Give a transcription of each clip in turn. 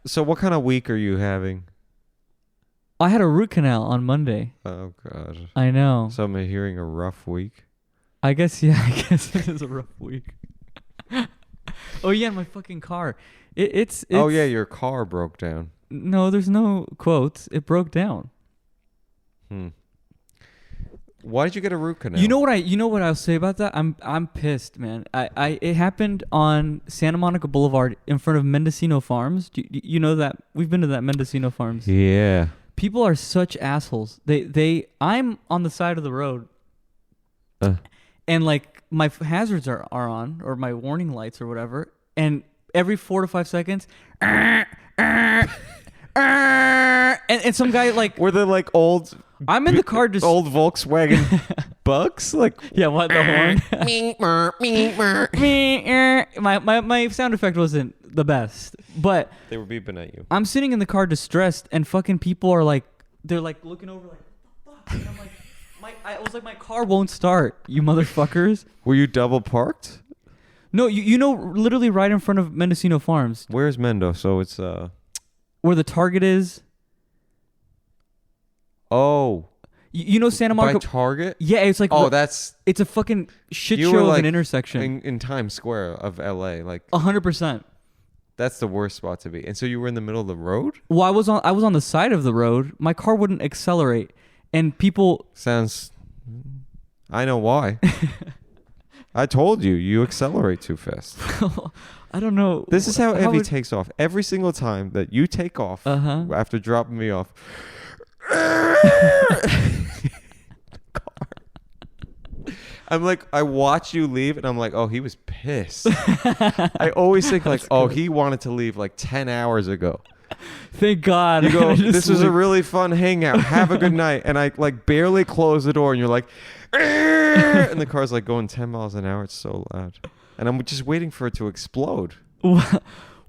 So what kind of week are you having? I had a root canal on Monday. Oh God. I know. So I'm hearing a rough week. I guess yeah. I guess it is a rough week. Oh yeah, my fucking car. It's Oh yeah, your car broke down. no. There's no quotes. It broke down. Hmm. Why did you get a root canal? You know what I'll say about that? I'm pissed, man. It happened on Santa Monica Boulevard in front of Mendocino Farms. You know that we've been to that Mendocino Farms. Yeah. People are such assholes. I'm on the side of the road, and like my hazards are on, or my warning lights or whatever, and every 4 to 5 seconds, and some guy like Were they like old? I'm in the car just old Volkswagen bugs? Like yeah, what the horn? my sound effect wasn't the best, but they were beeping at you. I'm sitting in the car distressed, and fucking people are like, they're like looking over like, what the fuck? And I'm like, I was like, my car won't start, you motherfuckers. Were you double parked? No, you know, literally right in front of Mendocino Farms, Where's Mendo? So it's where the Target is. Oh, You know Santa by Monica. Target? Yeah, it's like Oh, that's it's a fucking shit you show were of like an intersection. in Times Square of LA. Like 100%. that's the worst spot to be. And so you were in the middle of the road? Well, I was on the side of the road. My car wouldn't accelerate, and people. Sounds I know why. I told you, you accelerate too fast. I don't know. This is how Evie would- takes off. Every single time that you take off after dropping me off. I'm like, I watch you leave, and I'm like, oh, he was pissed. I always think like, oh, he wanted to leave like 10 hours ago. Thank God. You go, I just this was a leave. really fun hangout. Have a good night. And I like barely close the door, and you're like, and the car's like going 10 miles an hour. It's so loud. And I'm just waiting for it to explode.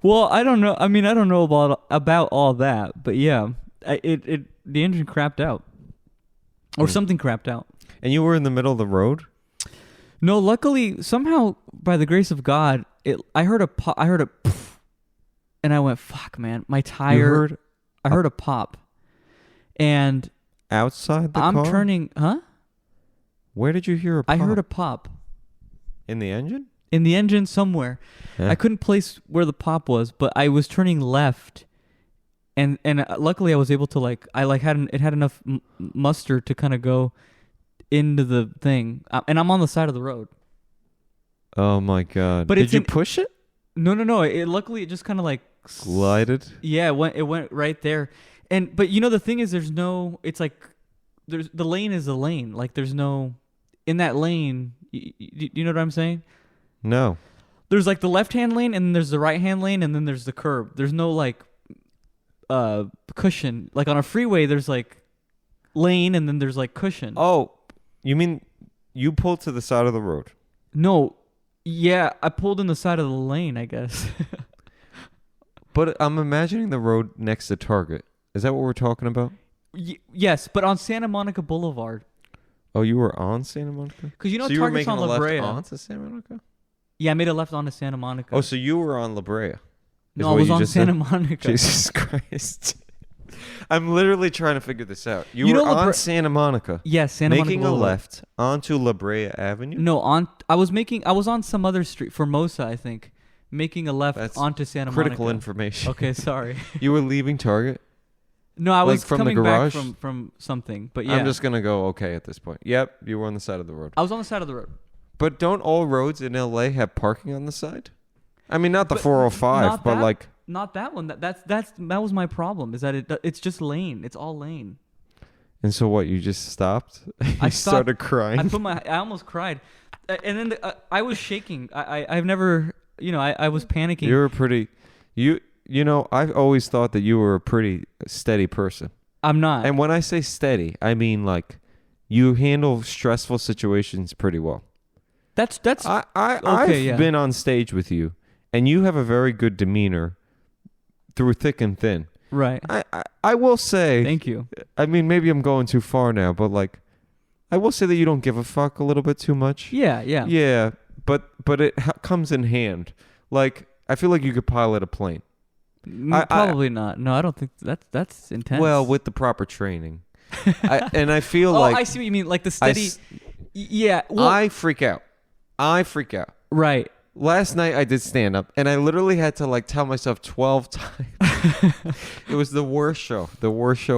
Well, I don't know. I mean, I don't know about all that, but yeah, the engine crapped out, or something crapped out. And you were in the middle of the road? No, luckily, somehow, by the grace of God, I heard a poof, and I went, "Fuck, man, my tire." I heard a pop, and outside the I'm car? turning. Huh? Where did you hear a pop? I heard a pop in the engine? in the engine somewhere. Yeah. I couldn't place where the pop was, but I was turning left, and luckily I was able to it had enough muster to kind of go into the thing, and I'm on the side of the road. Oh my God! But did you push it? No. Luckily it just kind of like Glided. Yeah, it went right there, but you know the thing is, there's no. It's like the lane is a lane. Like there's no in that lane. You know what I'm saying? No. There's like the left-hand lane, and then there's the right-hand lane, and then there's the curb. There's no like cushion. Like on a freeway, there's like lane, and then there's like cushion. Oh, you mean you pulled to the side of the road? No, yeah, I pulled in the side of the lane, I guess. But I'm imagining the road next to Target. Is that what we're talking about? Yes, but on Santa Monica Boulevard. Oh, you were on Santa Monica? Because you know so you were Target's making on a La Brea. left onto Santa Monica? Yeah, I made a left onto Santa Monica. Oh, so you were on La Brea? No, I was on Santa Monica. Jesus Christ. I'm literally trying to figure this out. You know were on La Brea- Santa Monica. Yes, Santa Monica making a Boulevard. left onto La Brea Avenue? No, I was on some other street, Formosa, I think, making a left That's onto Santa critical Monica. information. Okay, sorry. You were leaving Target? No, I Like was from the coming back garage? from something, but yeah. I'm just going to go okay at this point. Yep, you were on the side of the road. I was on the side of the road. But don't all roads in LA have parking on the side? I mean, not the But 405, not but that- like... Not that one. That was my problem. Is that it's just lane. It's all lane. And so what, you just stopped? You I started crying? I almost cried, and then I was shaking. I've never, I was panicking. You were pretty... I've always thought that you were a pretty steady person. I'm not. And when I say steady, I mean like you handle stressful situations pretty well. That's I've yeah. been on stage with you, and you have a very good demeanor through thick and thin. right. I will say, Thank you. I mean, maybe I'm going too far now, but like, I will say that you don't give a fuck a little bit too much. Yeah. Yeah, but it comes in hand. Like, I feel like you could pilot a plane. Probably not. No, I don't think that's intense. Well, with the proper training. I feel oh, like I see what you mean. Like the steady. Yeah. Well, I freak out. right. Last night I did stand up and I literally had to like tell myself 12 times. It was the worst show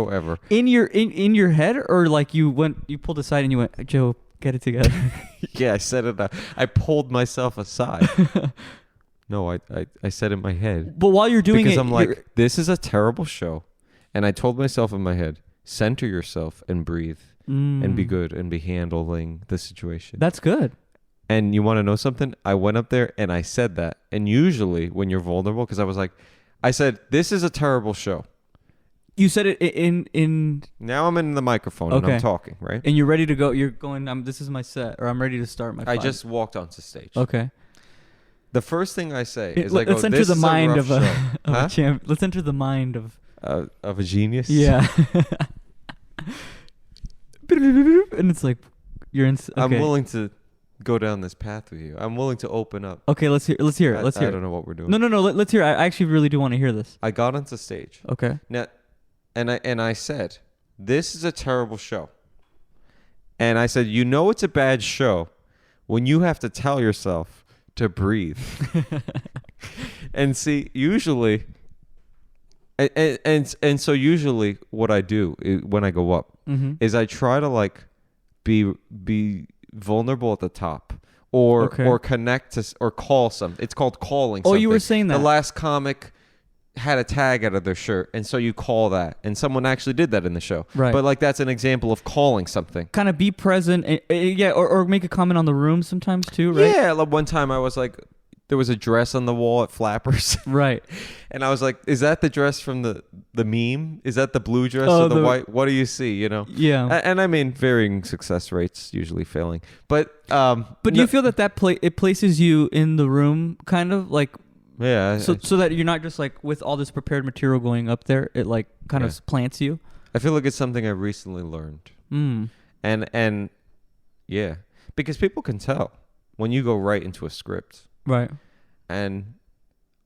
ever. In your head, or like you pulled aside and you went, Joe, get it together. Yeah, I said it. I pulled myself aside. No, I said it in my head. But while you're doing because it, I'm like, this is a terrible show, and I told myself in my head, center yourself and breathe and be good and be handling the situation. That's good. And you want to know something? I went up there and I said that. And usually when you're vulnerable, because I said, this is a terrible show. You said it in. Now I'm in the microphone and I'm talking, right? And you're ready to go. You're going, this is my set, or I'm ready to start my 5. I just walked onto stage. Okay. The first thing I say is let's enter the mind of a champ. Let's enter the mind of a genius. Yeah. And it's like, you're in. Okay. I'm willing to go down this path with you. I'm willing to open up. Okay, let's hear it. I don't know what we're doing. No. Let's hear it. I actually really do want to hear this. I got onto stage. Okay. Now, and I said, this is a terrible show. And I said, it's a bad show when you have to tell yourself to breathe. And see, usually, and so usually what I do when I go up is I try to like be vulnerable at the top or connect to or call something. It's called calling something. Oh, you were saying that. The last comic had a tag out of their shirt, and so you call that, and someone actually did that in the show. Right. But like that's an example of calling something. Kind of be present, yeah, or make a comment on the room sometimes too, right? Yeah, like one time I was like, there was a dress on the wall at Flappers. Right. And I was like, is that the dress from the meme? Is that the blue dress or the white? What do you see, Yeah. And I mean, varying success rates, usually failing. But do you feel that it places you in the room kind of like, yeah. So that you're not just like with all this prepared material going up there, it like kind of plants you? I feel like it's something I recently learned. And yeah, because people can tell when you go right into a script. Right. And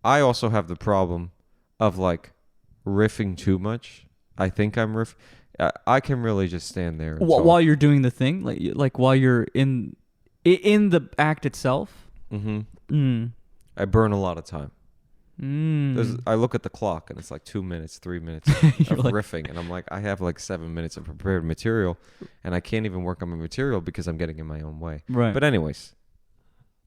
I also have the problem of like riffing too much. I think I'm I can really just stand there while you're doing the thing, like while you're in the act itself. I burn a lot of time. I look at the clock and it's like 2 minutes, 3 minutes of riffing, and I'm like, I have like 7 minutes of prepared material, and I can't even work on my material because I'm getting in my own way. Right. But anyways,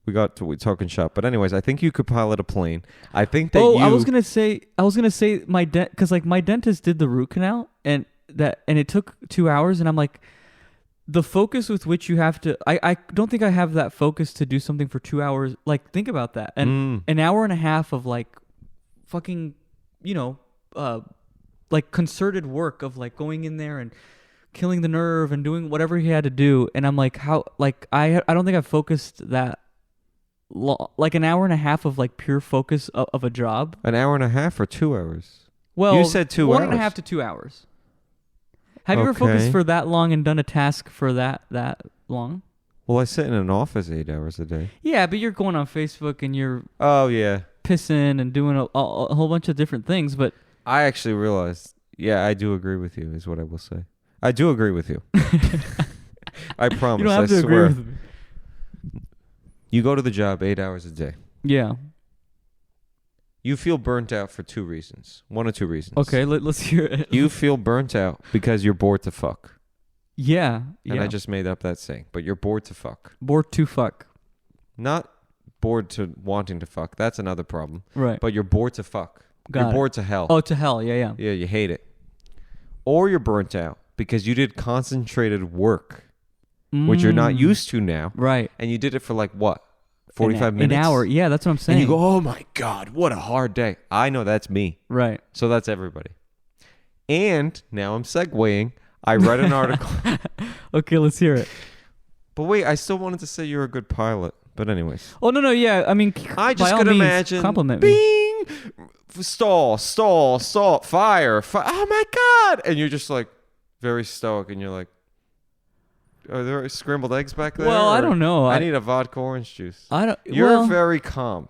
we talking shop. But anyways, I think you could pilot a plane. I think that. I was gonna say because like my dentist did the root canal and it took 2 hours, and I'm like, the focus with which you have to, I don't think I have that focus to do something for 2 hours. Like, think about that. And an hour and a half of like fucking, like concerted work of like going in there and killing the nerve and doing whatever he had to do. And I'm like, how, like, I don't think I've focused that like an hour and a half of like pure focus of a job. An hour and a half or 2 hours? Well, you said 2 hours. 1.5 to 2 hours. Have you ever focused for that long and done a task for that long? Well, I sit in an office 8 hours a day. Yeah, but you're going on Facebook and you're pissing and doing a whole bunch of different things. But I actually realized, I do agree with you, is what I will say. I do agree with you. I promise. You don't have to agree with me. You go to the job 8 hours a day. Yeah. You feel burnt out for 2 reasons. 1 or 2 reasons. Okay, let's hear it. You feel burnt out because you're bored to fuck. Yeah. And I just made up that saying, but you're bored to fuck. Bored to fuck. Not bored to wanting to fuck. That's another problem. Right. But you're bored to fuck. You're bored to hell. Oh, to hell. Yeah. Yeah, you hate it. Or you're burnt out because you did concentrated work, which you're not used to now. Right. And you did it for like what? 45 minutes? An hour. Yeah, that's what I'm saying. And you go, oh my God, what a hard day. I know that's me. Right. So that's everybody. And now I'm segueing. I read an article. Okay, let's hear it. But wait, I still wanted to say you're a good pilot. But anyways. Oh, no, yeah. I mean, I just could imagine. Compliment me. Stall, fire. Oh my God. And you're just like very stoic and you're like, are there scrambled eggs back there? Well, I don't know. I need a vodka orange juice. I don't. You're very calm.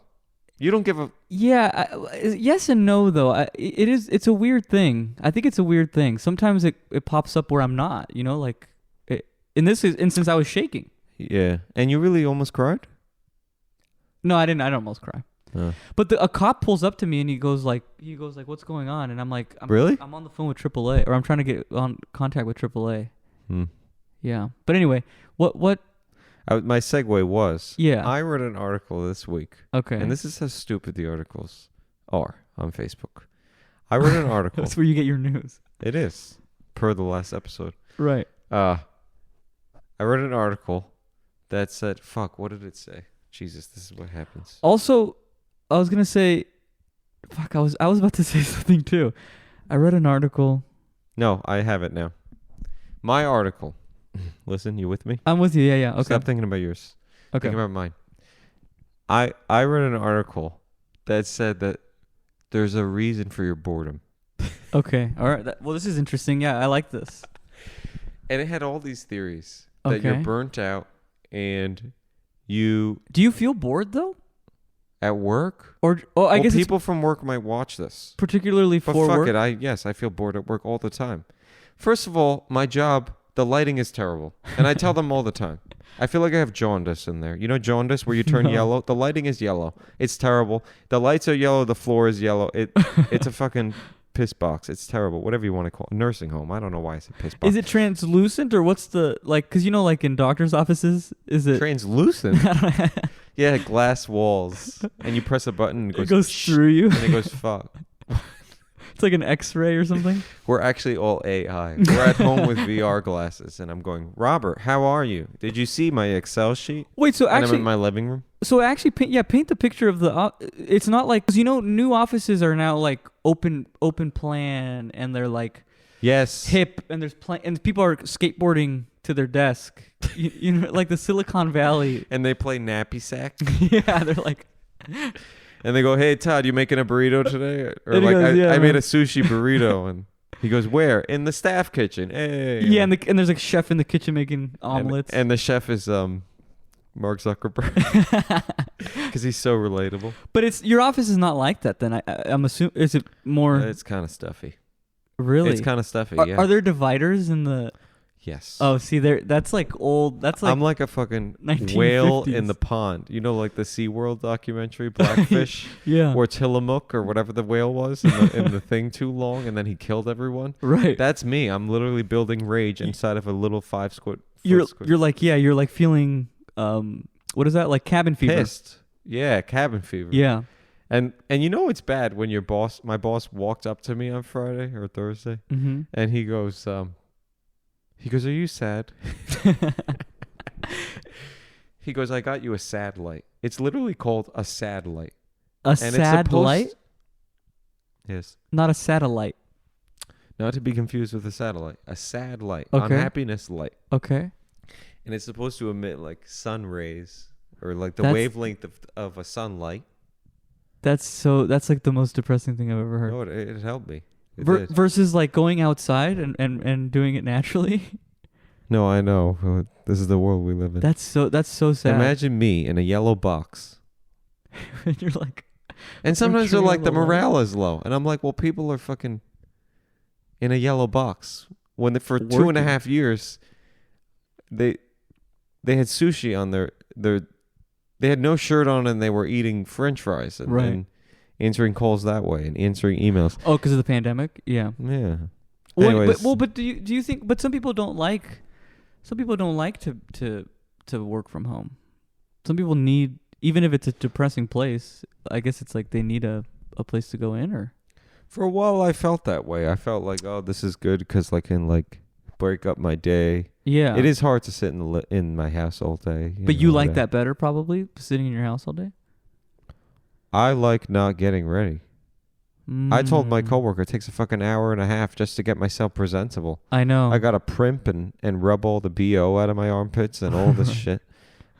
You don't give a... Yeah, yes and no though. It's a weird thing. I think it's a weird thing. Sometimes it pops up where I'm not, like in this instance I was shaking. Yeah. And you really almost cried? No, I didn't. I almost cry. But a cop pulls up to me and he goes like, what's going on? And I'm like, really? I'm on the phone with AAA, or I'm trying to get on contact with AAA. Yeah. But anyway, what my segue was, yeah, I read an article this week. Okay. And this is how stupid the articles are on Facebook. I read an article. That's where you get your news. It is, per the last episode. Right. I read an article that said, fuck, what did it say? Jesus, this is what happens. Also, I was gonna say, fuck, I was about to say something too. I read an article. No, I have it now. My article. Listen, you with me? I'm with you. Yeah. Okay. Stop thinking about yours. Okay. Think about mine. I read an article that said that there's a reason for your boredom. Okay. All right. Well, this is interesting. Yeah, I like this. And it had all these theories that you're burnt out and you... Do you feel bored though? At work? I guess people from work might watch this. Particularly for work? But fuck it. I feel bored at work all the time. First of all, my job... The lighting is terrible. And I tell them all the time. I feel like I have jaundice in there. You know jaundice where you turn yellow? The lighting is yellow. It's terrible. The lights are yellow. The floor is yellow. It's a fucking piss box. It's terrible. Whatever you want to call it. Nursing home. I don't know why I said piss box. Is it translucent or what's the... Like, because like in doctor's offices, is it... Translucent? Yeah, glass walls. And you press a button and it goes through you. And it goes fuck. It's like an X-ray or something. We're actually all AI. We're at home with VR glasses, and I'm going, Robert, how are you? Did you see my Excel sheet? Wait, so and actually, I'm in my living room. So actually, paint the picture of the. It's not like, because new offices are now like open plan, and they're like, yes, hip, and and people are skateboarding to their desk. you know, like the Silicon Valley. And they play nappy sack. Yeah, they're like. And they go, hey, Todd, you making a burrito today? Or like, goes, I made a sushi burrito. And he goes, where? In the staff kitchen. Hey. Yeah, and there's a chef in the kitchen making omelets. And the chef is Mark Zuckerberg. Because he's so relatable. But your office is not like that then. I'm assuming, is it more... It's kind of stuffy. Really? It's kind of stuffy, yeah. Are there dividers in the... Yes. Oh, see, that's like old. That's like I'm like a fucking 1950s. whale in the pond. You know, like the SeaWorld documentary, Blackfish? Yeah. Or Tillamook or whatever the whale was in the thing too long, and then he killed everyone. Right. That's me. I'm literally building rage inside of a little 5-foot. You're like feeling what is that, like cabin fever? Pissed. Yeah, cabin fever. Yeah. And you know it's bad when my boss walked up to me on Friday or Thursday, and he goes, are you sad? He goes, I got you a sad light. It's literally called a sad light. Sad light? Yes. Not a satellite. Not to be confused with a satellite. A sad light. Okay. Unhappiness light. Okay. And it's supposed to emit like sun rays or like the wavelength of a sunlight. That's like the most depressing thing I've ever heard. No, it helped me. Versus like going outside and doing it naturally. No, I know. This is the world we live in. That's so sad. Imagine me in a yellow box. And you're like... And sometimes they're like, the morale is low. And I'm like, well, people are fucking in a yellow box. When for 2.5 years, they had sushi on they had no shirt on and they were eating French fries. And answering calls that way and answering emails. Oh, because of the pandemic? Yeah. Yeah. Anyways. But do you think? But some people don't like. Some people don't like to work from home. Some people need, even if it's a depressing place. I guess it's like they need a place to go in. Or for a while, I felt that way. I felt like, oh, this is good because I can like break up my day. Yeah. It is hard to sit in my house all day. But you like that better, probably, sitting in your house all day. I like not getting ready. I told my coworker it takes a fucking hour and a half just to get myself presentable. I know. I got to primp and rub all the BO out of my armpits and all this shit.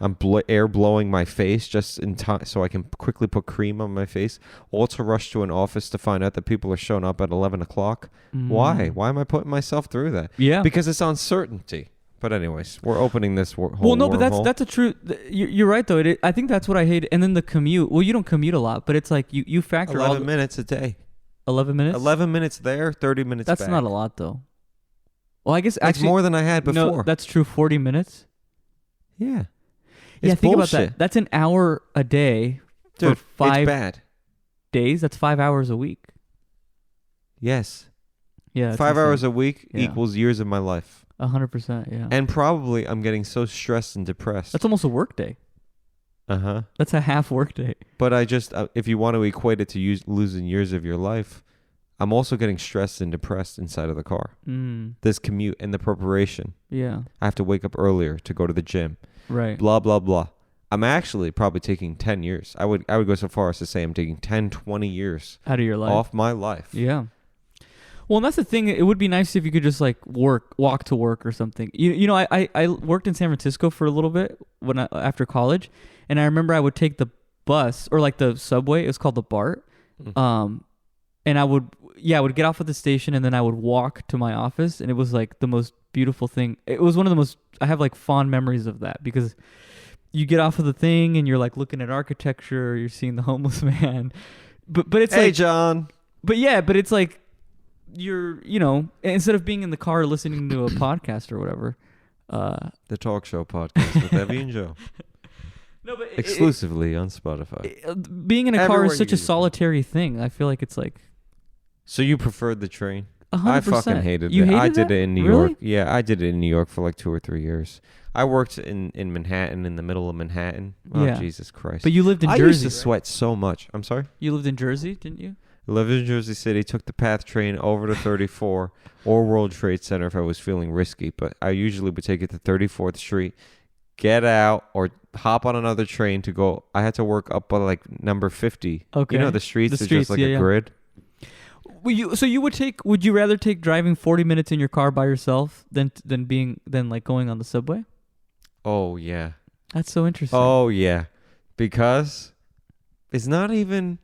I'm air blowing my face just in time so I can quickly put cream on my face. All to rush to an office to find out that people are showing up at 11 o'clock. Why? Why am I putting myself through that? Yeah. Because it's uncertainty. But anyways, we're opening this whole Well, no, but wormhole. that's a true. You're right though. I think that's what I hate. And then the commute. Well, you don't commute a lot, but it's like you factor 11 minutes a day. 11 minutes. 11 minutes there, 30 minutes That's back. not a lot though. Well, I guess That's actually more than I had before. No, that's true. 40 minutes. Yeah. Yeah, It's think bullshit. about that. That's an hour a day Dude, for 5 it's bad. days. That's 5 hours a week. Yes. Yeah, 5 hours a week Yeah. equals years of my life. 100%. Yeah. And probably I'm getting so stressed and depressed. That's almost a work day. Uh-huh. That's a half work day. But I just, if you want to equate it to losing years of your life, I'm also getting stressed and depressed inside of the car. This commute and the preparation. Yeah. I have to wake up earlier to go to the gym. Right. Blah, blah, blah. I'm actually probably taking 10 years. I would go so far as to say I'm taking 10, 20 years Out of your life. off my life. Yeah. Well, and that's the thing. It would be nice if you could just like walk to work or something. You know, I worked in San Francisco for a little bit after college, and I remember I would take the bus or like the subway. It was called the BART. And I would get off at the station, and then I would walk to my office, and it was like the most beautiful thing. It was one of the most. I have like fond memories of that because you get off of the thing and you're like looking at architecture, you're seeing the homeless man, but it's hey, like John. But yeah, but it's like you know, instead of being in the car listening to a podcast or whatever. The talk show podcast with Evie and Joe. No, but exclusively on Spotify. Being in a car Everywhere is such a solitary thing. I feel like it's like. So you preferred the train? 100%. I fucking hated you it. Hated I did that? it in New Really? York. Yeah, I did it in New York for like 2 or 3 years. I worked in Manhattan, in the middle of Manhattan. Oh, Yeah. Jesus Christ. But you lived in I Jersey. used to right? sweat so much. I'm sorry? You lived in Jersey, didn't you? I lived in Jersey City, took the PATH train over to 34 or World Trade Center if I was feeling risky. But I usually would take it to 34th Street, get out, or hop on another train to go. I had to work up by like number 50. Okay. You know, the streets The are streets, just like yeah, a yeah. grid. Would you rather take driving 40 minutes in your car by yourself than like going on the subway? Oh, yeah. That's so interesting. Oh, yeah. Because it's not even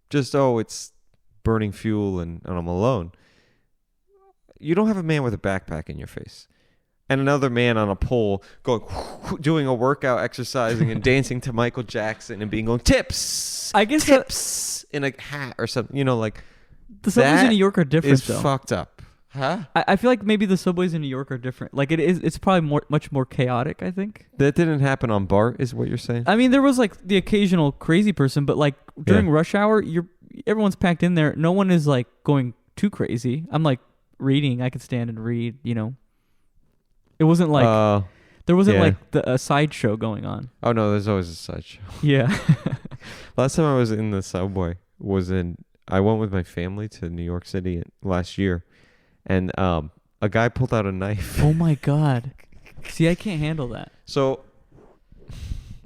just, it's burning fuel and I'm alone. You don't have a man with a backpack in your face. And another man on a pole going, doing a workout, exercising and dancing to Michael Jackson and being going, tips. I guess tips in a hat or something. You know, like, the subways in that New York are different is though. fucked up. Huh? I feel like maybe the subways in New York are different. Like it's probably much more chaotic, I think. That didn't happen on BART, is what you're saying? I mean, there was like the occasional crazy person, but like during rush hour, everyone's packed in there. No one is like going too crazy. I'm like reading. I could stand and read, you know. It wasn't like there wasn't like a sideshow going on. Oh no, there's always a sideshow. Yeah. Last time I was in the subway I went with my family to New York City last year, and a guy pulled out a knife. Oh my God. See, I can't handle that. So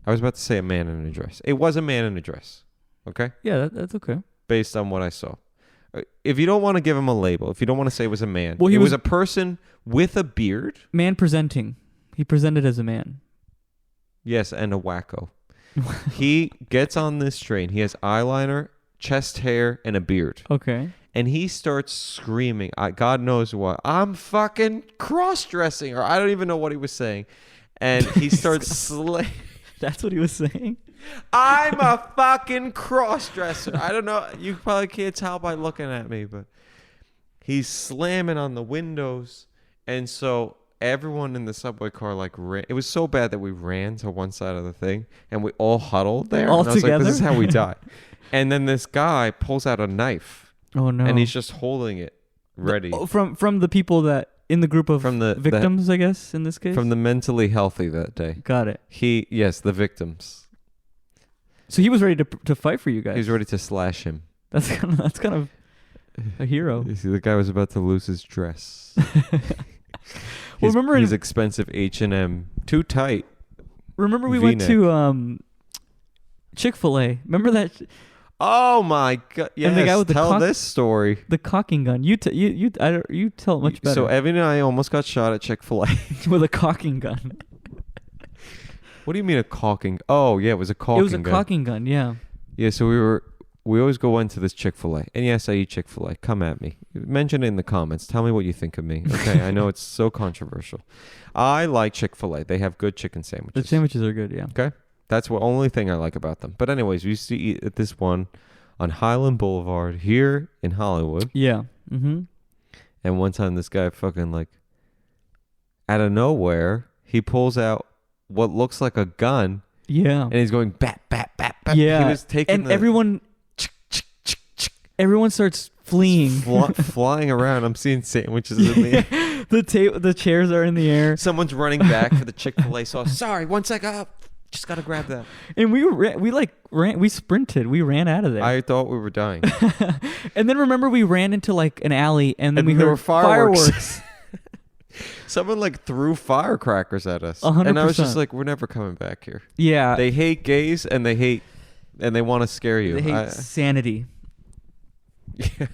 I was about to say a man in a dress. It was a man in a dress. Okay? Yeah, that's okay. Based on what I saw. If you don't want to give him a label, if you don't want to say it was a man, well, it was a person with a beard. Man presenting. He presented as a man. Yes, and a wacko. He gets on this train. He has eyeliner, chest hair, and a beard. Okay. And he starts screaming, God knows what. I'm fucking cross-dressing, or I don't even know what he was saying. And he starts That's what he was saying? I'm a fucking cross-dresser. I don't know. You probably can't tell by looking at me, but he's slamming on the windows. And so everyone in the subway car ran. It was so bad that we ran to one side of the thing, and we all huddled there. All and I was together? like, this is how we die. And then this guy pulls out a knife. Oh no! And he's just holding it ready. From the people that in the group of victims, I guess in this case. From the mentally healthy that day. Got it. The victims. So he was ready to fight for you guys. He was ready to slash him. That's kind of a hero. You see, the guy was about to lose his dress. Remember his expensive H&M, too tight. Remember we V-neck. went to Chick-fil-A. Remember that? Oh my God! Yes, and the guy with tell this story. The cocking gun. You tell it much better. So Evan and I almost got shot at Chick-fil-A with a cocking gun. What do you mean a caulking? Oh yeah, it was a caulking gun. It was a caulking gun. Yeah. Yeah. So we were we always go into this Chick-fil-A. And yes, I eat Chick-fil-A. Come at me. Mention it in the comments. Tell me what you think of me. Okay, I know it's so controversial. I like Chick-fil-A. They have good chicken sandwiches. The sandwiches are good, yeah. Okay? That's the only thing I like about them. But anyways, we used to eat at this one on Highland Boulevard here in Hollywood. Yeah. Mm-hmm. And one time this guy fucking like, out of nowhere, he pulls out what looks like a gun. Yeah. And he's going bat, bat, bat, bat. Yeah. He was taking and everyone starts fleeing. Flying around. I'm seeing sandwiches in the air. The chairs are in the air. Someone's running back for the Chick-fil-A sauce. Sorry, 1 second. Just gotta grab that. And we sprinted. We ran out of there. I thought we were dying. And then remember we ran into like an alley and then we there heard were fireworks. Someone like threw firecrackers at us. 100%. And I was just like, we're never coming back here. Yeah. They hate gays and they want to scare you. They hate sanity. Yeah.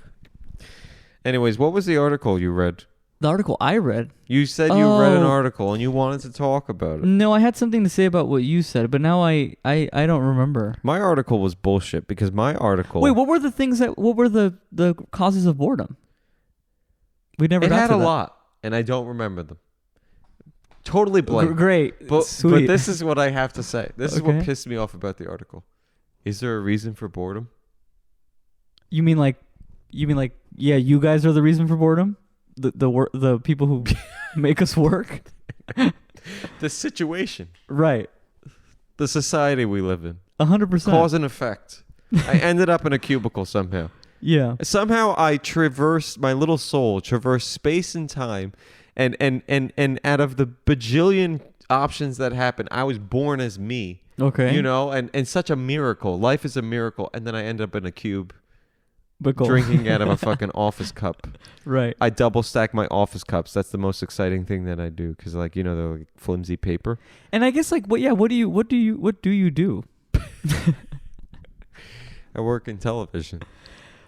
Anyways, what was the article you read? The article I read. You said you read an article and you wanted to talk about it. No, I had something to say about what you said, but now I don't remember. My article was bullshit because my article. Wait, what were the causes of boredom? We never. It got had to a that. lot, and I don't remember them. Totally blank. Great, but sweet. this is what I have to say. This is Okay. what pissed me off about the article. Is there a reason for boredom? You mean like, yeah, you guys are the reason for boredom? The people who make us work? The situation. Right. The society we live in. 100%. Cause and effect. I ended up in a cubicle somehow. Yeah. Somehow my little soul traversed space and time, and out of the bajillion options that happened, I was born as me. Okay. You know, and such a miracle. Life is a miracle. And then I end up in a cube. But cool. Drinking out of a fucking office cup. Right. I double stack my office cups. That's the most exciting thing that I do because, like, you know, they're like flimsy paper. And I guess like what do you do? I work in television.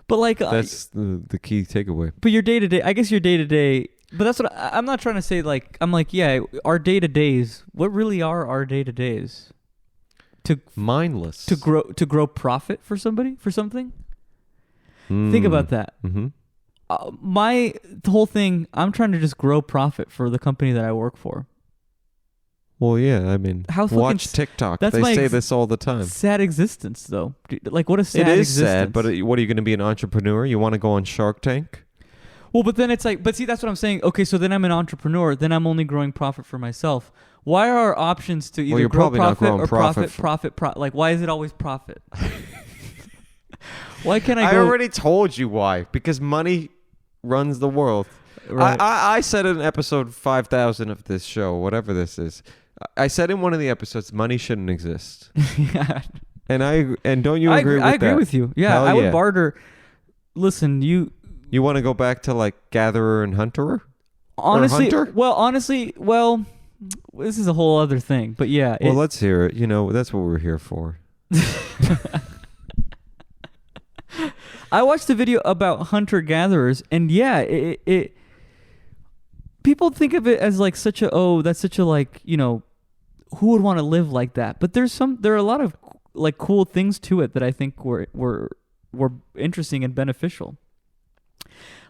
But like that's the key takeaway. But your day to day, I guess your day to day. But that's what I'm not trying to say. Like I'm like, yeah, our day to days. What really are our day to days? Mindless to grow profit for something. Think about that. Mm-hmm. The whole thing, I'm trying to just grow profit for the company that I work for. Well, yeah, I mean, watch TikTok. They say this all the time. Sad existence, though. Like, what a sad existence. It is existence. sad, but what are you going to be, an entrepreneur? You want to go on Shark Tank? Well, but then it's like, but see, that's what I'm saying. Okay, so then I'm an entrepreneur. Then I'm only growing profit for myself. Why are our options to either grow profit or profit? Like, why is it always profit? Why can't I go? I already told you why. Because money runs the world. Right. I said in episode 5,000 of this show, whatever this is, I said in one of the episodes, money shouldn't exist. Yeah. And don't you agree with that? I agree with you. Yeah, I would barter. Listen, you want to go back to like gatherer and hunter? Honestly, or hunter? well, this is a whole other thing. But yeah. Well, let's hear it. You know, that's what we're here for. I watched a video about hunter-gatherers, and yeah, it people think of it as like such a that's such a like, you know, who would want to live like that? But there are a lot of like cool things to it that I think were interesting and beneficial.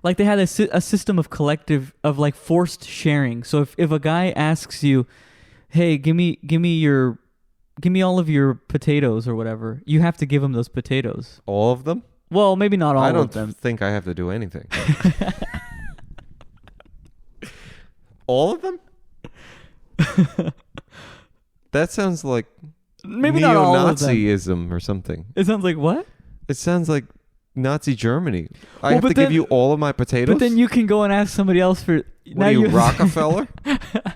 Like they had a system of collective of like forced sharing. So if a guy asks you, "Hey, give me all of your potatoes or whatever," you have to give him those potatoes. All of them? Well, maybe not all of them. I don't think I have to do anything. All of them? That sounds like maybe not all of them. Neo-Nazism or something. It sounds like what? It sounds like Nazi Germany. I have to give you all of my potatoes? But then you can go and ask somebody else for... What are you, Rockefeller?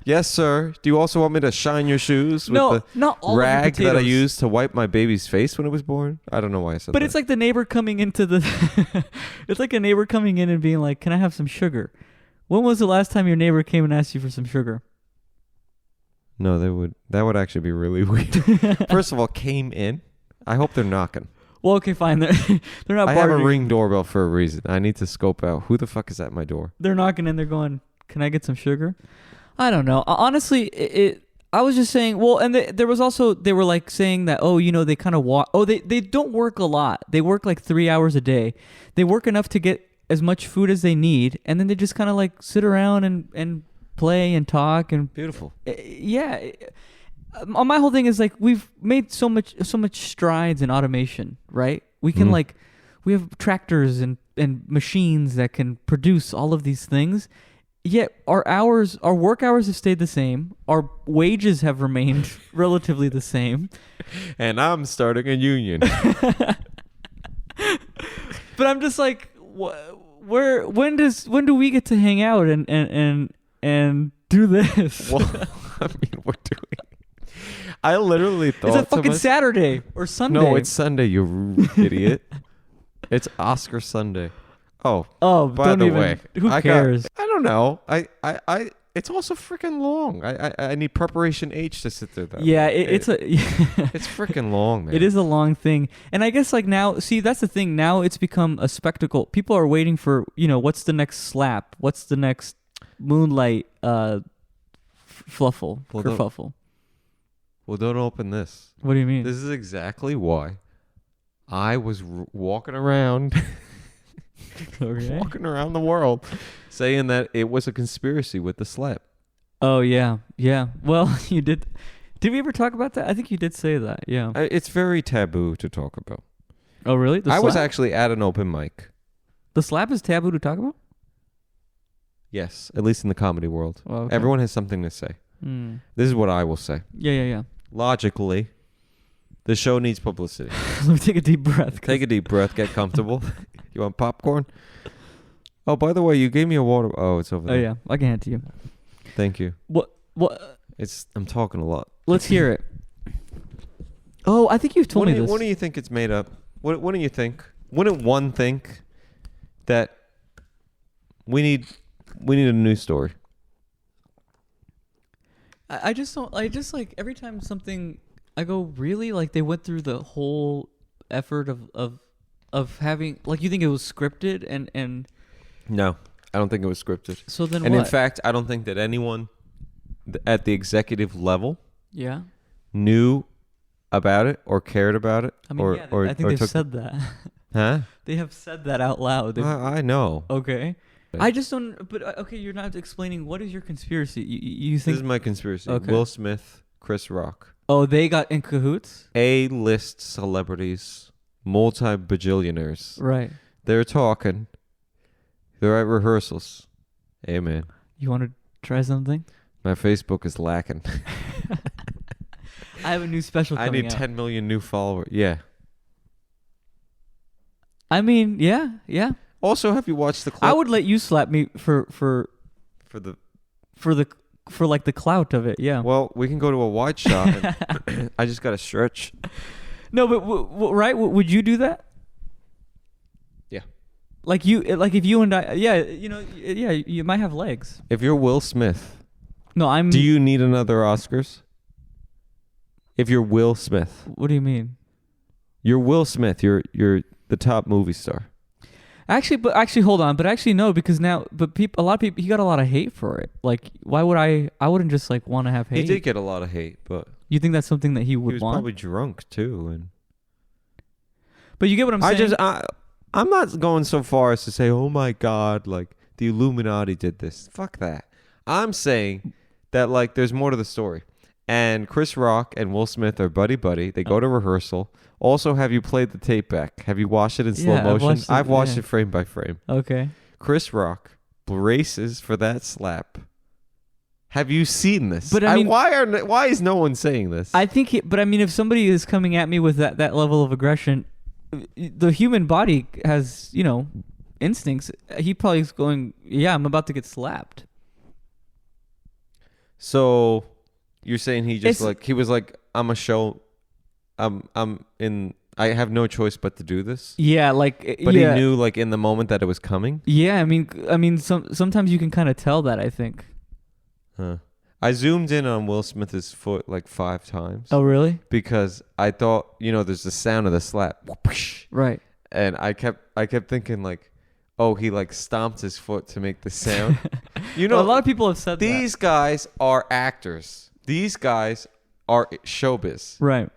Yes, sir. Do you also want me to shine your shoes with the not all rag of the that I used to wipe my baby's face when it was born? I don't know why I said that. But it's like the neighbor coming into the... It's like a neighbor coming in and being like, "Can I have some sugar?" When was the last time your neighbor came and asked you for some sugar? No, that would actually be really weird. First of all, came in. I hope they're knocking. Well, okay, fine. They're not. I have a Ring doorbell for a reason. I need to scope out who the fuck is at my door. They're knocking and they're going, "Can I get some sugar?" I don't know. Honestly, I was just saying, well, and there was also, they were like saying that, oh, they kind of walk. Oh, they don't work a lot. They work like 3 hours a day. They work enough to get as much food as they need, and then they just kind of like sit around and play and talk and beautiful. Yeah. My whole thing is like we've made so much strides in automation, right? We can we have tractors and machines that can produce all of these things. Yet our work hours have stayed the same. Our wages have remained relatively the same. And I'm starting a union. But I'm just like, when do we get to hang out and do this? Well, I mean, we're doing. I literally thought it's a fucking Saturday or Sunday. No, it's Sunday. You idiot. It's Oscar Sunday. Oh, by the way, who cares? I don't know. I it's also freaking long. I need preparation H to sit there. It's freaking long, man. It is a long thing, and I guess like now, see, that's the thing. Now it's become a spectacle. People are waiting for what's the next slap? What's the next Moonlight fluffle kerfuffle? Well, don't open this. What do you mean? This is exactly why I was walking around. Okay. Walking around the world saying that it was a conspiracy with the slap. Oh, yeah. Yeah. Well, you did. Did we ever talk about that? I think you did say that. Yeah. It's very taboo to talk about. Oh, really? I was actually at an open mic. The slap is taboo to talk about? Yes, at least in the comedy world. Oh, okay. Everyone has something to say. This is what I will say. Yeah. Logically, the show needs publicity. Let me take a deep breath. Take a deep breath. Get comfortable. You want popcorn? Oh, by the way, you gave me a water. Oh, it's over there. Oh, yeah. I can hand it to you. Thank you. What? I'm talking a lot. Let's hear it. Oh, I think you've told me this. When do you think it's made up? What do you think? Wouldn't one think that we need a news story? I just don't. I just like every time something. I go, really? Like they went through the whole effort of having, like, you think it was scripted and No, I don't think it was scripted. So then and what? In fact, I don't think that anyone at the executive level knew about it or cared about it. I mean, I think they've said that. Huh? They have said that out loud. I know. Okay. I just don't, but okay, you're not explaining what is your conspiracy. You think this is my conspiracy. Okay. Will Smith, Chris Rock. Oh, they got in cahoots? A-list celebrities, multi-bajillionaires. Right. They're talking. They're at rehearsals. Hey, man. You want to try something? My Facebook is lacking. I have a new special coming out. I need 10 million new followers. Yeah. I mean, yeah. Also, have you watched the clip? I would let you slap me for like the clout of it. Yeah. Well, we can go to a wide shot. And I just got to stretch. No, but right? Would you do that? Yeah. Like if you and I, you might have legs. If you're Will Smith, no, do you need another Oscars? If you're Will Smith, what do you mean? You're Will Smith. You're the top movie star. Actually, hold on. But actually, no, because now, a lot of people, he got a lot of hate for it. Like, why would I wouldn't just like want to have hate. He did get a lot of hate, but you think that's something that he would want? He was probably drunk too, and. But you get what I'm saying. I'm not going so far as to say, oh my God, like the Illuminati did this. Fuck that. I'm saying that like there's more to the story. And Chris Rock and Will Smith are buddy. They go to rehearsal. Also, have you played the tape back? Have you watched it in slow motion? I've watched it frame by frame. Okay. Chris Rock braces for that slap. Have you seen this? But I mean, why is no one saying this? I think, but I mean, if somebody is coming at me with that level of aggression, the human body has, instincts. He probably is going, yeah, I'm about to get slapped. So you're saying he was like, I'm a show. I have no choice but to do this. Yeah, but he knew like in the moment that it was coming. Yeah, I mean, sometimes you can kind of tell that. I think. Huh. I zoomed in on Will Smith's foot like 5 times. Oh, really? Because I thought, there's the sound of the slap. Right. And I kept thinking like, oh, he like stomped his foot to make the sound. A lot of people have said these guys are actors. These guys are showbiz. Right.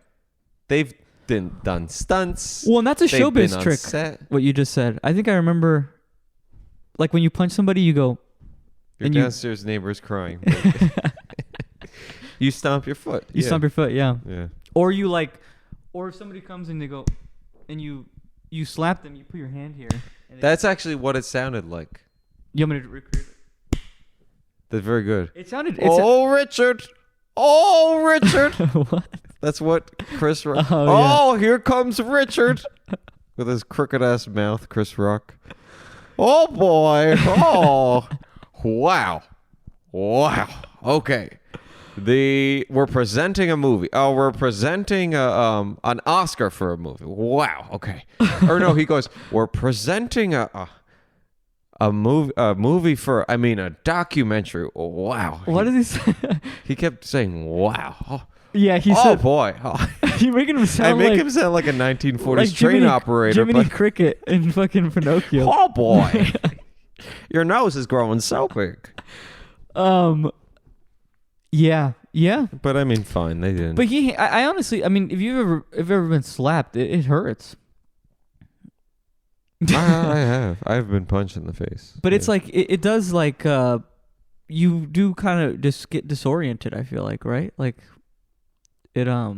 They've done stunts. Well, and that's a They've been showbiz on trick. set. What you just said. I think I remember. Like when you punch somebody, you go. Your and you- downstairs neighbor is crying. You stomp your foot. You stomp your foot, yeah. Yeah. Or you like, or if somebody comes and they go, and you slap them, you put your hand here. And That's actually what it sounded like. you want me to recreate it? That's very good. It sounded. Richard. Oh, Richard. What? That's what Chris Rock. Oh, yeah. Here comes Richard. With his crooked ass mouth, Chris Rock. Oh, boy. Oh. Wow. Okay. We're presenting a movie. Oh, we're presenting an Oscar for a movie. Wow. Okay. Or no, he goes, we're presenting a movie for, a documentary. Wow. What did he say? He kept saying, wow. Oh, Yeah, he said. boy. Oh. You're making him sound I make him sound like a 1940s like train Jiminy, operator. Jiminy But, Cricket in fucking Pinocchio. oh, boy. Your nose is growing so big. Yeah. But fine. They didn't. But I honestly, if you've ever been slapped, it hurts. I have. I've been punched in the face. But it's like it does like you do kind of just get disoriented. I feel like, right? Like it yeah.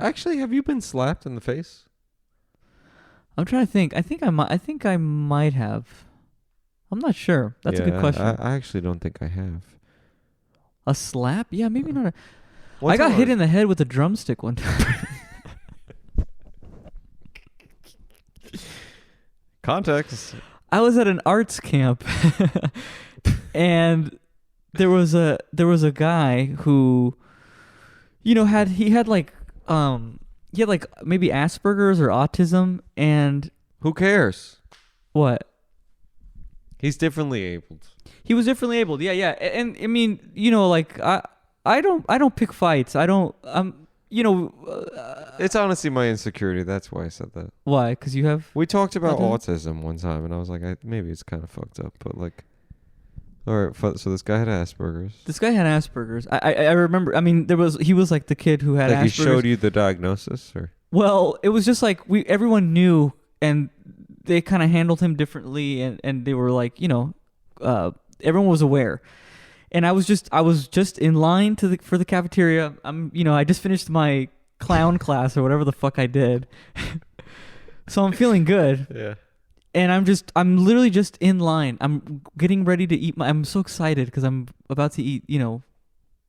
Have you been slapped in the face? I'm trying to think. I think I might have. I'm not sure. That's a good question. I actually don't think I have. A slap? Yeah, maybe not. What's I got hit hard? in the head with a drumstick one time. Context. I was at an arts camp, and there was a guy who, had like maybe Asperger's or autism, and Who cares? what? He's differently abled. He was differently abled. Yeah. And like I don't pick fights. I don't. It's honestly my insecurity. That's why I said that. Why? Because you have. We talked about Autism? autism one time, and I was like, maybe it's kind of fucked up, but like, all right. So this guy had Asperger's. This guy had Asperger's. I remember. He was like the kid who had Like Asperger's. he showed you the diagnosis, or Well, it was just like everyone knew, and they kind of handled him differently, and they were like, everyone was aware. And I was just in line for the cafeteria. I just finished my clown class or whatever the fuck I did. So I'm feeling good. yeah. And I'm literally just in line. I'm getting ready to eat I'm so excited because I'm about to eat,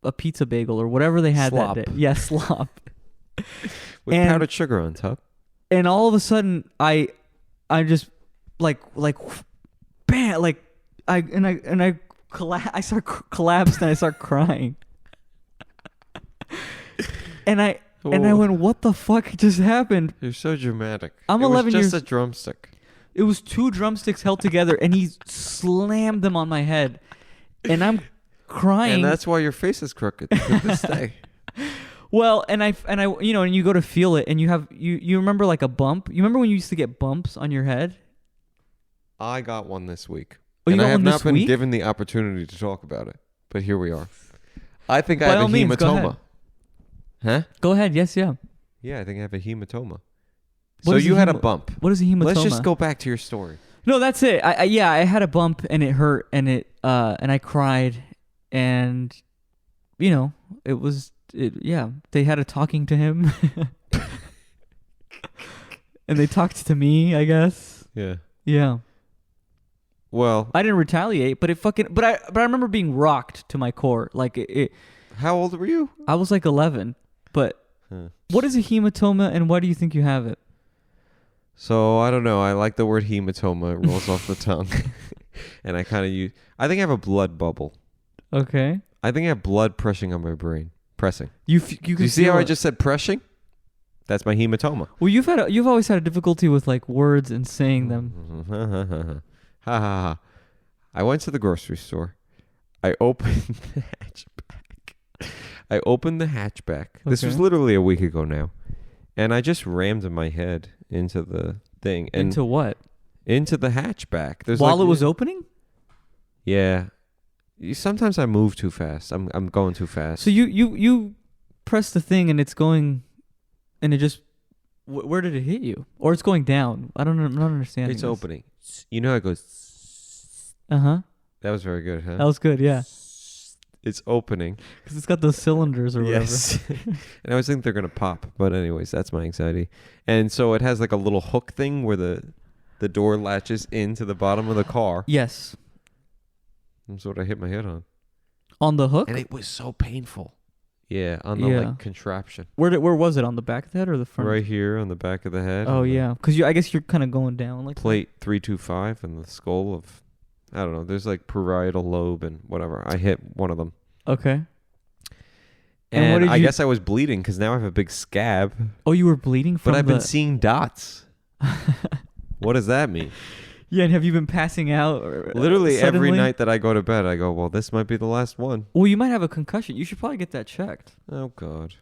a pizza bagel or whatever they had Slop. that day. Yeah, slop. With And- powdered sugar on top. And all of a sudden I just like bam, like I collapsed and I start crying. And I went, what the fuck just happened? You're so dramatic. I'm it 11 was just years- a drumstick. It was 2 drumsticks held together, and he slammed them on my head, and I'm crying. And that's why your face is crooked to this day. Well, and you go to feel it, and you remember like a bump. You remember when you used to get bumps on your head? I got one this week. Oh, you and got I have one not this been week? given the opportunity to talk about it. But here we are. I think I By have all a means, go hematoma. ahead. Huh? Go ahead. Yes, yeah. Yeah, I think I have a hematoma. What So is you a had a hemo- bump. What is a hematoma? Let's just go back to your story. No, that's it. I had a bump and it hurt and I cried and they had a talking to him and they talked to me, I guess. Yeah. Yeah. Well, I didn't retaliate, but I remember being rocked to my core. Like how old were you? I was like 11, but what is a hematoma and why do you think you have it? So, I don't know. I like the word hematoma. It rolls off the tongue. And I think I have a blood bubble. Okay. I think I have blood pressing on my brain. Pressing. You can Do you see how feel I it. just said pressing? That's my hematoma. Well, you've always had a difficulty with like words and saying them. Ha ha ha. I went to the grocery store. I opened the hatchback. This was Okay. literally a week ago now. And I just rammed my head into the thing. And Into what? into the hatchback. There's While like- it was opening? Yeah. Sometimes I move too fast. I'm going too fast. So you press the thing and it's going, and it just where did it hit you? Or it's going down? I'm not understanding. It's opening. You know how it goes. That was very good, huh? That was good. Yeah. It's opening because it's got those cylinders or whatever. Yes. And I always think they're gonna pop, but anyways, that's my anxiety. And so it has like a little hook thing where the door latches into the bottom of the car. Yes. That's what I hit my head on. On the hook? And it was so painful. Yeah, on the like contraption. Where was it? On the back of the head or the front? Right here on the back of the head. Oh yeah, because I guess you're kind of going down like plate 325 and the skull of, I don't know. There's like parietal lobe and whatever. I hit one of them. Okay. And I guess I was bleeding because now I have a big scab. Oh, you were bleeding from But I've been seeing dots. What does that mean? Yeah, and have you been passing out? Literally every night that I go to bed, I go, well, this might be the last one. Well, you might have a concussion. You should probably get that checked. Oh, God.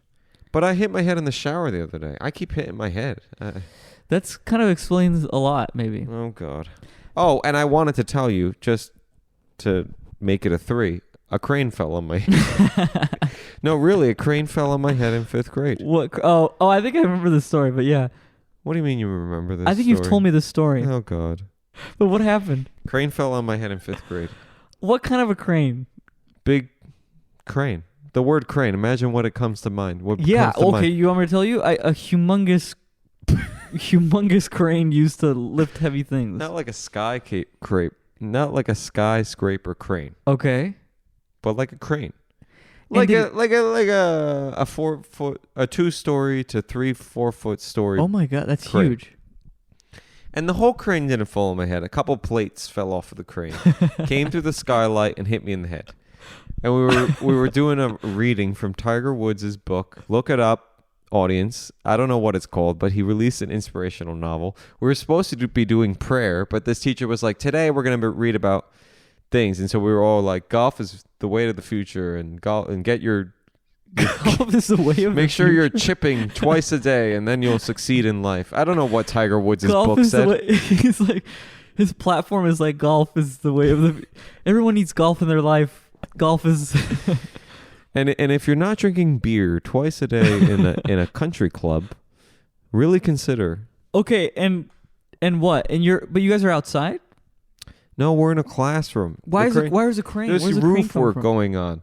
But I hit my head in the shower the other day. I keep hitting my head. That's kind of explains a lot, maybe. Oh, God. Oh, and I wanted to tell you, just to make it a 3, a crane fell on my head. No, really, a crane fell on my head in 5th grade. What? Oh, I think I remember this story, but yeah. What do you mean you remember this I think you've told me this story. Oh, God. But what happened? Crane fell on my head in 5th grade. What kind of a crane? Big crane. The word crane. Imagine what it comes to mind. What yeah, comes to okay, mind. You want me to tell you? A humongous crane used to lift heavy things. Not like a not like a skyscraper crane. Okay. But like a crane. Like a 2-story to 3-4 foot story. Oh my God, that's crane. Huge. And the whole crane didn't fall on my head. A couple plates fell off of the crane, came through the skylight and hit me in the head. And we were doing a reading from Tiger Woods' book. Look it up, audience. I don't know what it's called, but he released an inspirational novel. We were supposed to be doing prayer, but this teacher was like, today we're going to read about things. And so we were all like, golf is the way to the future, and get your golf is the way of make the sure future. you're chipping twice a day, and then you'll succeed in life. I don't know what Tiger Woods' golf book is said. The way, he's like, his platform is like, golf is the way of the. Everyone needs golf in their life. Golf is. And if you're not drinking beer twice a day in a country club, really consider. Okay, and what? But you guys are outside? No, we're in a classroom. Why is a crane? There's roof work going on.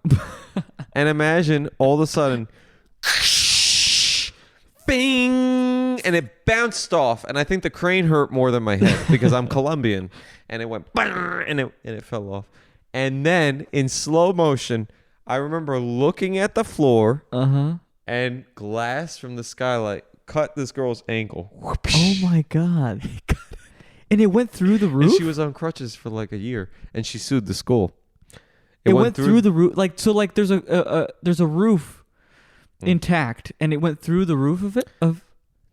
And imagine all of a sudden, bing, and it bounced off. And I think the crane hurt more than my head because I'm Colombian. And it went, and it fell off. And then in slow motion, I remember looking at the floor, and glass from the skylight cut this girl's ankle. Oh my God! And it went through the roof. And she was on crutches for like a year, and she sued the school. It went through the roof, there's a roof intact, and it went through the roof of it. Do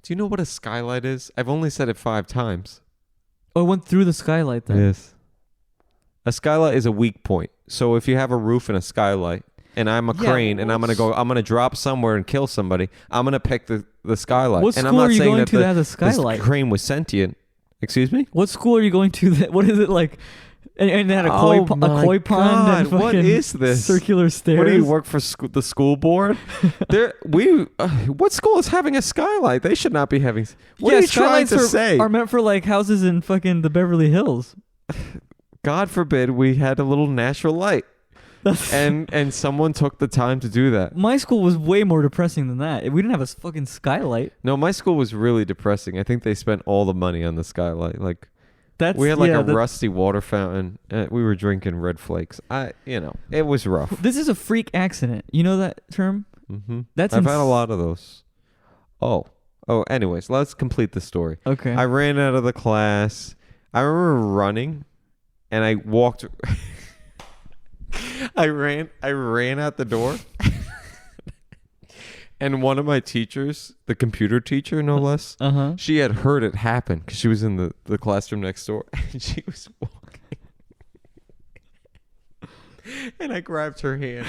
you know what a skylight is? I've only said it 5 times. Oh, it went through the skylight then. Yes. A skylight is a weak point. So if you have a roof and a skylight, and I'm a crane, and I'm gonna drop somewhere and kill somebody, I'm gonna pick the skylight. What and school I'm not are you saying going that to that has a skylight? This crane was sentient. Excuse me? What school are you going to? What is it like? And it had a koi pond. And what is this? Circular stairs. What do you work for the school board? What school is having a skylight? They should not be having. What are you trying to say? Are meant for like houses in fucking the Beverly Hills. God forbid we had a little natural light. and someone took the time to do that. My school was way more depressing than that. We didn't have a fucking skylight. No, my school was really depressing. I think they spent all the money on the skylight. We had a rusty water fountain. We were drinking Red Flakes. It was rough. This is a freak accident. You know that term? Mm-hmm. I've had a lot of those. Oh. Anyways, let's complete the story. Okay. I ran out of the class. I remember running, and I walked. I ran out the door. And one of my teachers, the computer teacher, no less, she had heard it happen because she was in the classroom next door. And she was walking. And I grabbed her hand.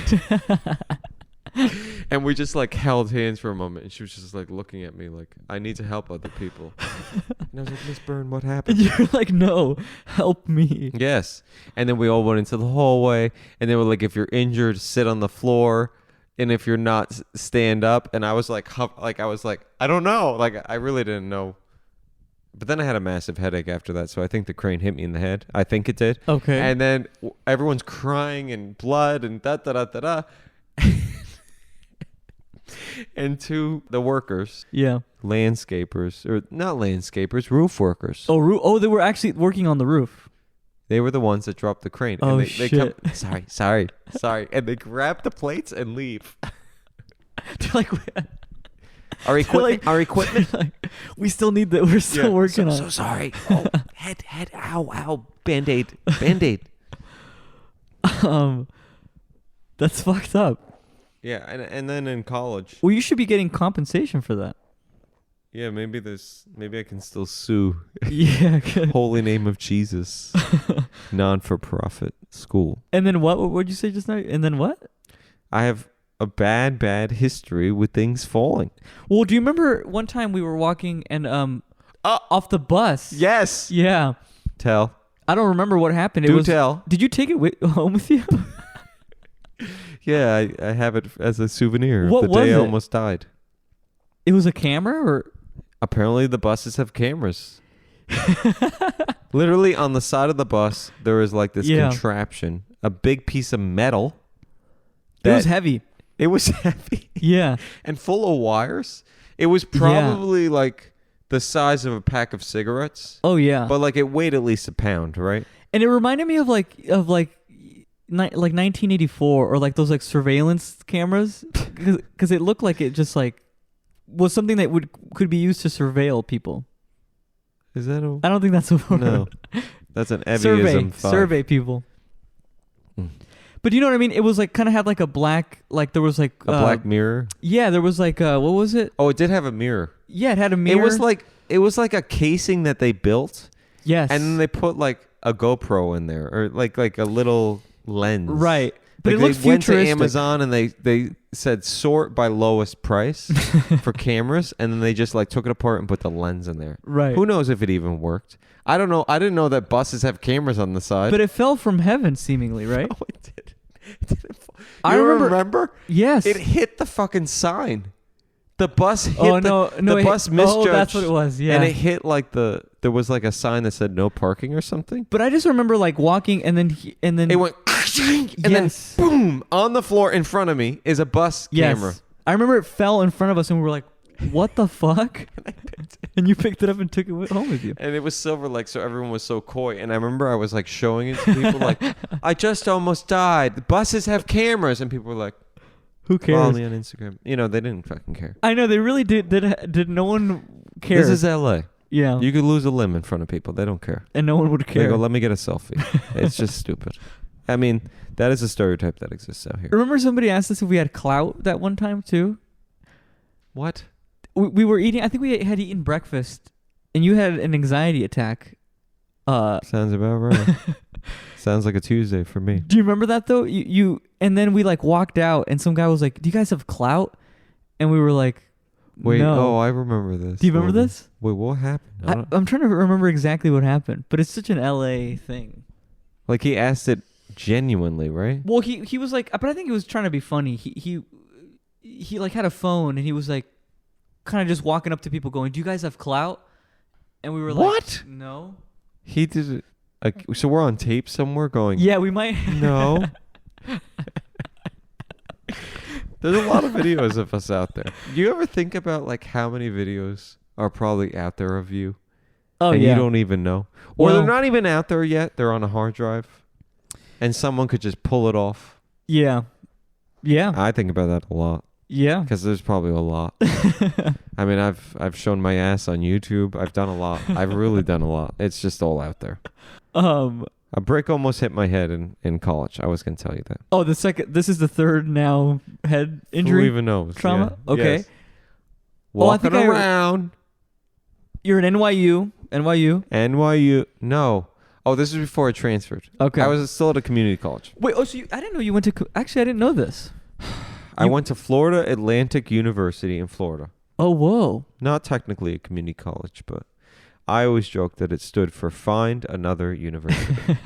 And we just like held hands for a moment, and she was just like looking at me like, I need to help other people. And I was like, Miss Byrne, what happened? And you're like, no, help me. Yes. And then we all went into the hallway, and they were like, if you're injured, sit on the floor. And if you're not, stand up. And I was like, I don't know. Like, I really didn't know. But then I had a massive headache after that. So I think the crane hit me in the head. I think it did. Okay. And then everyone's crying and blood and da-da-da-da-da. And to the workers. Yeah. Landscapers. Or not landscapers, roof workers. Oh, they were actually working on the roof. They were the ones that dropped the crane. Oh, and they shit. come, sorry. And they grab the plates and leave. They're like, Our equipment. like, we still need that. We're still working on So it. sorry. Oh, head, ow, Band-Aid. That's fucked up. Yeah, and then in college. Well, you should be getting compensation for that. Yeah, maybe I can still sue. Yeah. Good. Holy name of Jesus. Non-for-profit school. And then what? What would you say just now? And then what? I have a bad history with things falling. Well, do you remember one time we were walking and off the bus? Yes. Yeah. Tell. I don't remember what happened. Tell. Did you take it home with you? Yeah, I have it as a souvenir. What the was day I it? almost died. It was a camera, or Apparently the buses have cameras. Literally on the side of the bus, there was like this contraption, a big piece of metal. It was heavy. It was heavy. Yeah. And full of wires. It was probably like the size of a pack of cigarettes. Oh yeah. But like it weighed at least a pound, right? And it reminded me of like 1984 or like those like surveillance cameras, because it looked like it just like was something that could be used to surveil people. Is that a... I don't think that's a word. No. That's an Eviism 5. Survey people. But you know what I mean? It was like kind of had like a black, like there was like a black mirror. Yeah, there was like what was it? Oh, it did have a mirror. Yeah, it had a mirror. It was like a casing that they built. Yes. And then they put like a GoPro in there, or like a little lens. Right. But like it looked futuristic. They went to Amazon and they said sort by lowest price for cameras, and then they just like took it apart and put the lens in there. Right. Who knows if it even worked? I don't know. I didn't know that buses have cameras on the side. But it fell from heaven, seemingly, right? Oh, it did. It didn't fall. I remember. Yes. It hit the fucking sign. The bus hit the bus misjudged. Oh, that's what it was. Yeah. And it hit like there was like a sign that said no parking or something. But I just remember like walking and then it went and then boom, on the floor in front of me is a bus camera. I remember it fell in front of us and we were like, what the fuck? And you picked it up and took it home with you. And it was silver, like, so everyone was so coy. And I remember I was like showing it to people like, I just almost died. The buses have cameras. And people were like, who cares? Follow me on Instagram. You know, they didn't fucking care. I know, they really did no one care. This is LA. Yeah. You could lose a limb in front of people. They don't care. And no one would care. They go, let me get a selfie. It's just stupid. I mean, that is a stereotype that exists out here. Remember somebody asked us if we had clout that one time too? What? We were eating, I think we had eaten breakfast, and you had an anxiety attack. Sounds about right. Sounds like a Tuesday for me. Do you remember that though? You and then we like walked out, and some guy was like, "Do you guys have clout?" And we were like, "Wait, no. Oh, I remember this." Do you remember this? Wait, what happened? I'm trying to remember exactly what happened, but it's such an LA thing. Like he asked it genuinely, right? Well, he was like, but I think he was trying to be funny. He like had a phone, and he was like, kind of just walking up to people, going, "Do you guys have clout?" And we were like, "What? No." He did it. So we're on tape somewhere going, yeah, we might. No. There's a lot of videos of us out there. Do you ever think about like how many videos are probably out there of you? Oh, and yeah. you don't even know. Or they're not even out there yet. They're on a hard drive. And someone could just pull it off. Yeah. Yeah. I think about that a lot. Yeah. Because there's probably a lot. I mean, I've shown my ass on YouTube. I've done a lot. I've really done a lot. It's just all out there. A brick almost hit my head in college. I was going to tell you that. Oh, this is the third now head injury? Who even knows? Trauma? Yeah. Okay. Yes. Walking I think around. You're at NYU. NYU. No. Oh, this is before I transferred. Okay. I was still at a community college. Wait, so I didn't know you went to... Actually, I didn't know this. I went to Florida Atlantic University in Florida. Oh, whoa. Not technically a community college, but I always joke that it stood for Find Another University.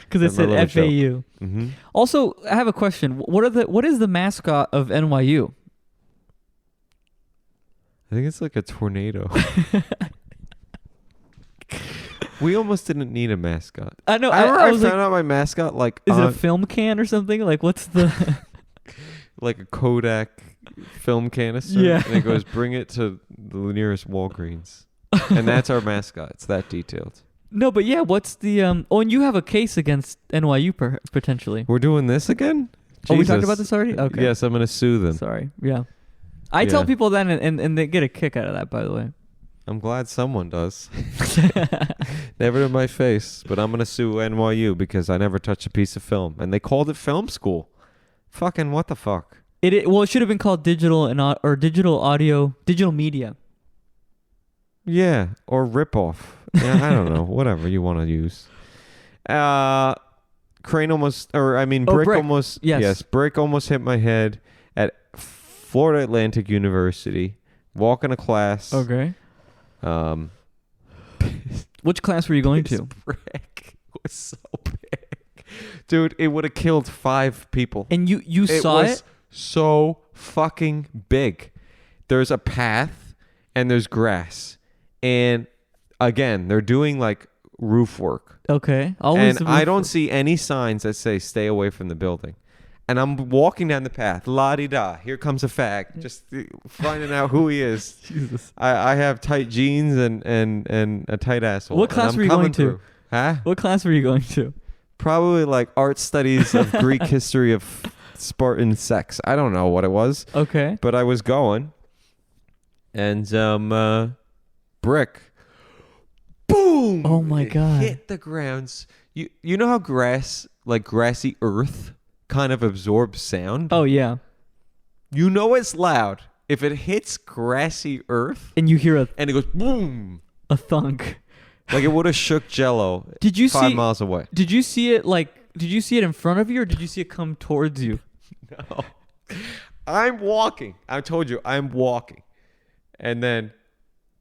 Because it said FAU. Mm-hmm. Also, I have a question. What is the mascot of NYU? I think it's like a tornado. We almost didn't need a mascot. I know. I found out my mascot like. Is it a film can or something? Like, what's the? Like a Kodak film canister. Yeah. And it goes, bring it to the nearest Walgreens. And that's our mascot. It's that detailed. No, but yeah, what's the Oh, and you have a case against NYU potentially. We're doing this again? Oh, we talked about this already? Okay. Yes, I'm gonna sue them. Sorry. Yeah. I tell people that and they get a kick out of that, by the way. I'm glad someone does. Never in my face, but I'm gonna sue NYU because I never touched a piece of film, and they called it film school. Fucking what the fuck? It should have been called digital digital media. Yeah, or ripoff. Yeah, I don't know. Whatever you want to use. Brick almost. Yes, brick almost hit my head at Florida Atlantic University. Walking to class. Okay. Which class were you going to? Brick was so big, dude. It would have killed 5 people. And you saw it? It was so fucking big. There's a path and there's grass, and again, they're doing like roof work. Okay. And I don't see any signs that say stay away from the building. And I'm walking down the path, la-di-da, here comes a fag, just finding out who he is. Jesus. I have tight jeans and a tight asshole. What class were you going to? Huh? What class were you going to? Probably like art studies of Greek history of Spartan sex. I don't know what it was. Okay. But I was going. And brick. Boom! Oh my God. Hit the grounds. You know how grass, like grassy earth, kind of absorbs sound? Oh yeah. You know it's loud if it hits grassy earth and you hear and it goes boom, a thunk. Like it would have shook Jello. Did you 5 miles away? Did you see it in front of you, or did you see it come towards you? No. I'm walking. I told you I'm walking. And then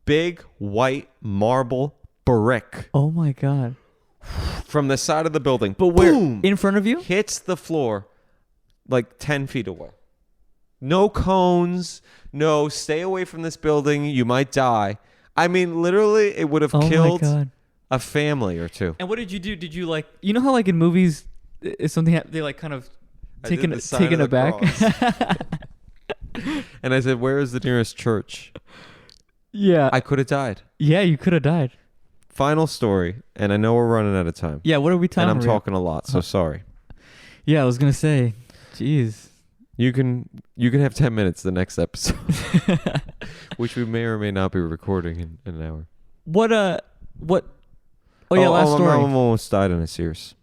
big white marble brick. Oh my God. From the side of the building. But where? Boom, in front of you? Hits the floor like 10 feet away. No cones. No, stay away from this building. You might die. I mean, literally, it would have killed a family or two. And what did you do? Did you you know how in movies, it's something they kind of taken it back? And I said, where is the nearest church? Yeah. I could have died. Yeah, you could have died. Final story, and I know we're running out of time. Yeah, what are we talking about? And I'm talking a lot, so sorry. Yeah, I was going to say, jeez. You can have 10 minutes the next episode, which we may or may not be recording in an hour. What? Oh yeah, last story. My mom almost died in a Sears.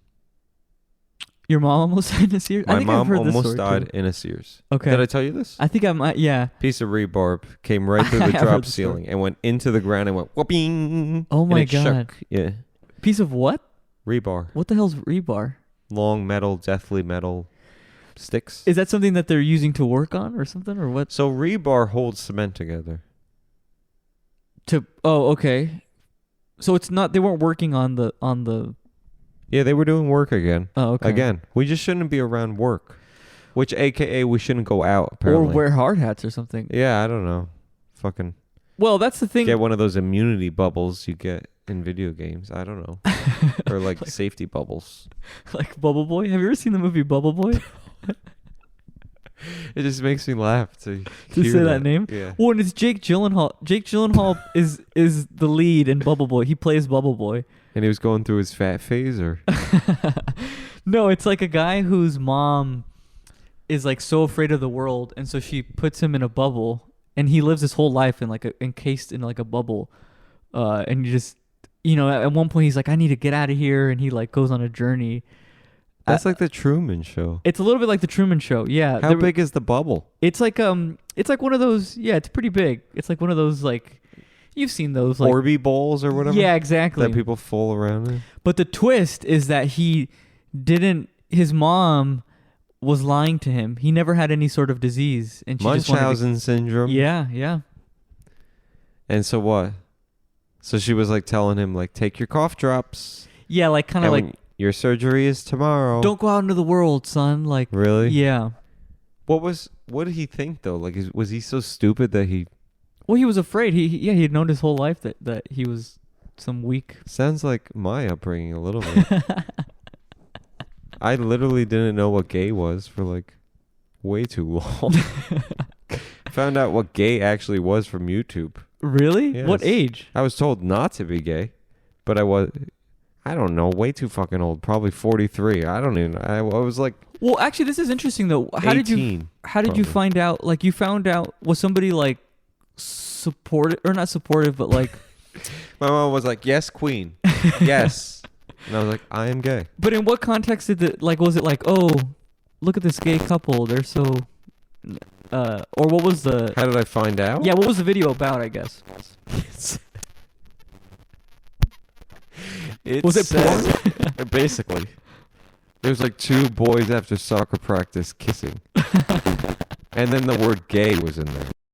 Your mom almost died in a Sears? My mom almost died in a Sears. Okay. Did I tell you this? I think I might, yeah. Piece of rebar came right through the drop ceiling and went into the ground and went whooping. Oh my God. Shook. Yeah. Piece of what? Rebar. What the hell's rebar? Long metal, deathly metal sticks. Is that something that they're using to work on or something, or what? So rebar holds cement together. Oh, okay. So it's not, they weren't working on the Yeah, they were doing work again. Oh, okay. Again, we just shouldn't be around work, which AKA we shouldn't go out, apparently. Or wear hard hats or something. Yeah, I don't know. Fucking. Well, that's the thing. Get one of those immunity bubbles you get in video games. I don't know. Or like safety bubbles. Like Bubble Boy? Have you ever seen the movie Bubble Boy? It just makes me laugh to say that name. Yeah. Well, and it's Jake Gyllenhaal. Jake Gyllenhaal is the lead in Bubble Boy. He plays Bubble Boy. And he was going through his fat phase, or? No, it's like a guy whose mom is like so afraid of the world, and so she puts him in a bubble, and he lives his whole life in encased in like a bubble, and you just, at one point he's like, I need to get out of here, and he goes on a journey. That's like the Truman Show. It's a little bit like the Truman Show, yeah. How big is the bubble? It's like one of those. Yeah, it's pretty big. It's like one of those you've seen those Orby bowls or whatever. Yeah, exactly. That people fall around in. But the twist is that his mom was lying to him. He never had any sort of disease, and she just wanted Munchausen syndrome. Yeah, yeah. And so what? So she was like telling him like, take your cough drops. Yeah, like kind of like, your surgery is tomorrow. don't go out into the world, son. Like, really? Yeah. What did he think though? Like, was he so stupid that he? Well, he was afraid. He had known his whole life that he was some weak. Sounds like my upbringing a little bit. I literally didn't know what gay was for like way too long. Found out what gay actually was from YouTube. Really? Yes. What age? I was told not to be gay, but I don't know, way too fucking old. Probably 43. I don't even. I was like. Well, actually, this is interesting though. How 18, did you find out? Like, you found out, was somebody like supportive or not supportive, but like. My mom was like, "Yes, queen, yes," and I was like, "I am gay." But in what context did it? Like, was it like, oh, look at this gay couple? They're so. Or what was the? How did I find out? Yeah, what was the video about? I guess. Was it porn? Basically, there's like two boys after soccer practice kissing, and then the word "gay" was in there.